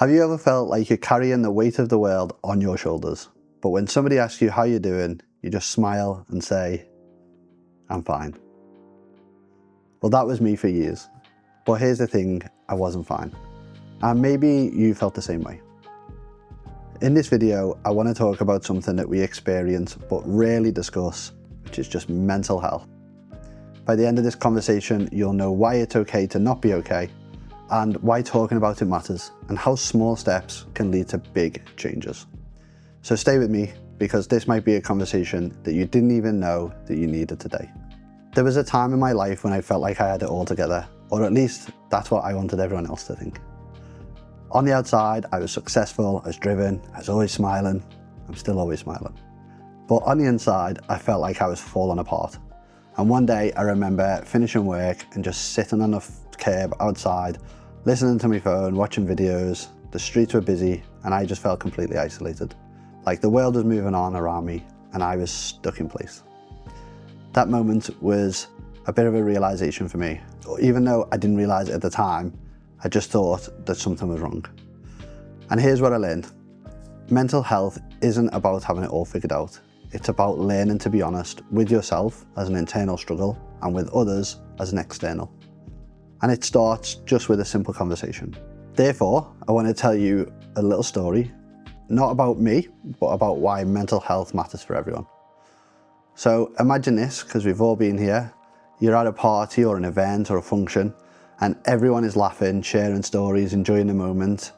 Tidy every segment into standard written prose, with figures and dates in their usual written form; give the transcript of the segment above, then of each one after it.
Have you ever felt like you're carrying the weight of the world on your shoulders, but when somebody asks you how you're doing, you just smile and say, "I'm fine"? Well, that was me for years. But here's the thing, I wasn't fine. And maybe you felt the same way. In this video, I want to talk about something that we experience but rarely discuss, which is just mental health. By the end of this conversation, you'll know why it's okay to not be okay, and why talking about it matters, and how small steps can lead to big changes. So stay with me, because this might be a conversation that you didn't even know that you needed today. There was a time in my life when I felt like I had it all together, or at least that's what I wanted everyone else to think. On the outside, I was successful, I was driven, I was always smiling. I'm still always smiling. But on the inside, I felt like I was falling apart. And one day I remember finishing work and just sitting on the curb outside, listening to my phone, watching videos. The streets were busy and I just felt completely isolated. Like the world was moving on around me and I was stuck in place. That moment was a bit of a realization for me. Even though I didn't realize it at the time, I just thought that something was wrong. And here's what I learned. Mental health isn't about having it all figured out. It's about learning to be honest with yourself as an internal struggle and with others as an external. And it starts just with a simple conversation. Therefore, I want to tell you a little story, not about me, but about why mental health matters for everyone. So imagine this, because we've all been here. You're at a party or an event or a function, and everyone is laughing, sharing stories, enjoying the moment.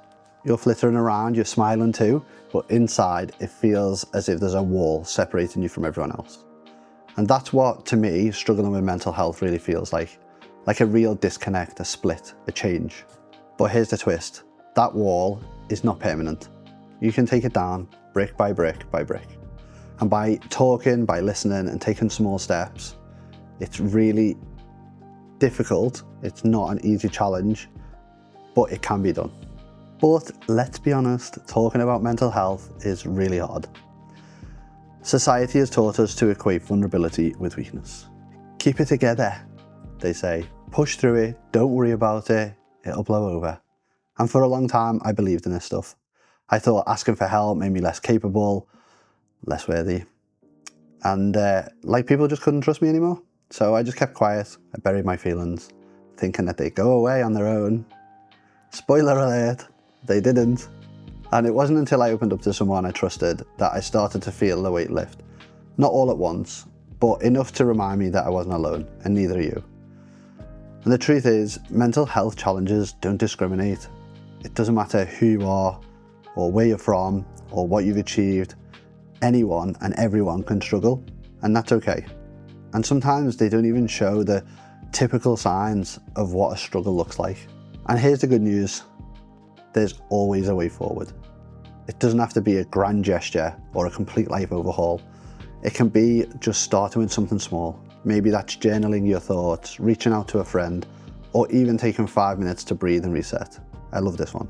You're flittering around, you're smiling too, but inside it feels as if there's a wall separating you from everyone else. And that's what, to me, struggling with mental health really feels like a real disconnect, a split, a change. But here's the twist, that wall is not permanent. You can take it down brick by brick by brick. And by talking, by listening and taking small steps, it's really difficult. It's not an easy challenge, but it can be done. But let's be honest, talking about mental health is really hard. Society has taught us to equate vulnerability with weakness. Keep it together, they say. Push through it, don't worry about it, it'll blow over. And for a long time, I believed in this stuff. I thought asking for help made me less capable, less worthy. And like people just couldn't trust me anymore. So I just kept quiet, I buried my feelings, thinking that they'd go away on their own. Spoiler alert, they didn't. And it wasn't until I opened up to someone I trusted that I started to feel the weight lift. Not all at once, but enough to remind me that I wasn't alone, and neither are you. And the truth is, mental health challenges don't discriminate. It doesn't matter who you are, or where you're from, or what you've achieved. Anyone and everyone can struggle, and that's okay. And sometimes they don't even show the typical signs of what a struggle looks like. And here's the good news, there's always a way forward. It doesn't have to be a grand gesture or a complete life overhaul. It can be just starting with something small. Maybe that's journaling your thoughts, reaching out to a friend, or even taking 5 minutes to breathe and reset. I love this one.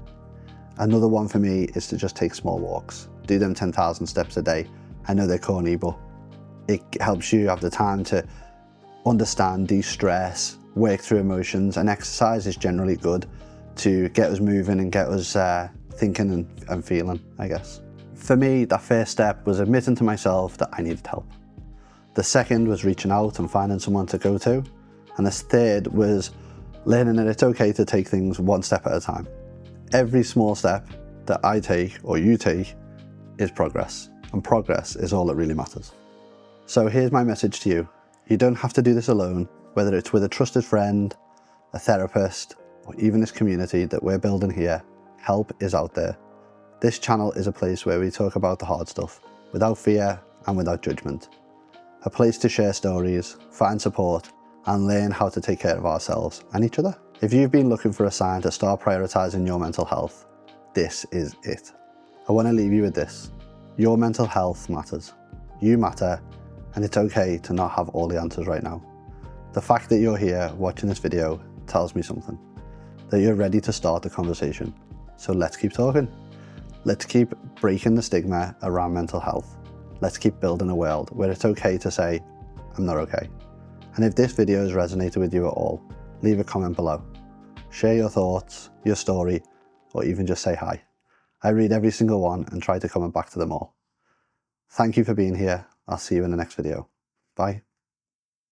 Another one for me is to just take small walks. Do them 10,000 steps a day. I know they're corny, but it helps you have the time to understand, de-stress, work through emotions, and exercise is generally good to get us moving and get us thinking and feeling, I guess. For me, that first step was admitting to myself that I needed help. The second was reaching out and finding someone to go to. And the third was learning that it's okay to take things one step at a time. Every small step that I take or you take is progress, and progress is all that really matters. So here's my message to you. You don't have to do this alone, whether it's with a trusted friend, a therapist, or even this community that we're building here. Help is out there. This channel is a place where we talk about the hard stuff, without fear and without judgment. A place to share stories, find support, and learn how to take care of ourselves and each other. If you've been looking for a sign to start prioritizing your mental health, this is it. I want to leave you with this. Your mental health matters. You matter, and it's okay to not have all the answers right now. The fact that you're here watching this video tells me something, that you're ready to start the conversation. So let's keep talking. Let's keep breaking the stigma around mental health. Let's keep building a world where it's okay to say, I'm not okay. And if this video has resonated with you at all, leave a comment below. Share your thoughts, your story, or even just say hi. I read every single one and try to comment back to them all. Thank you for being here. I'll see you in the next video. Bye.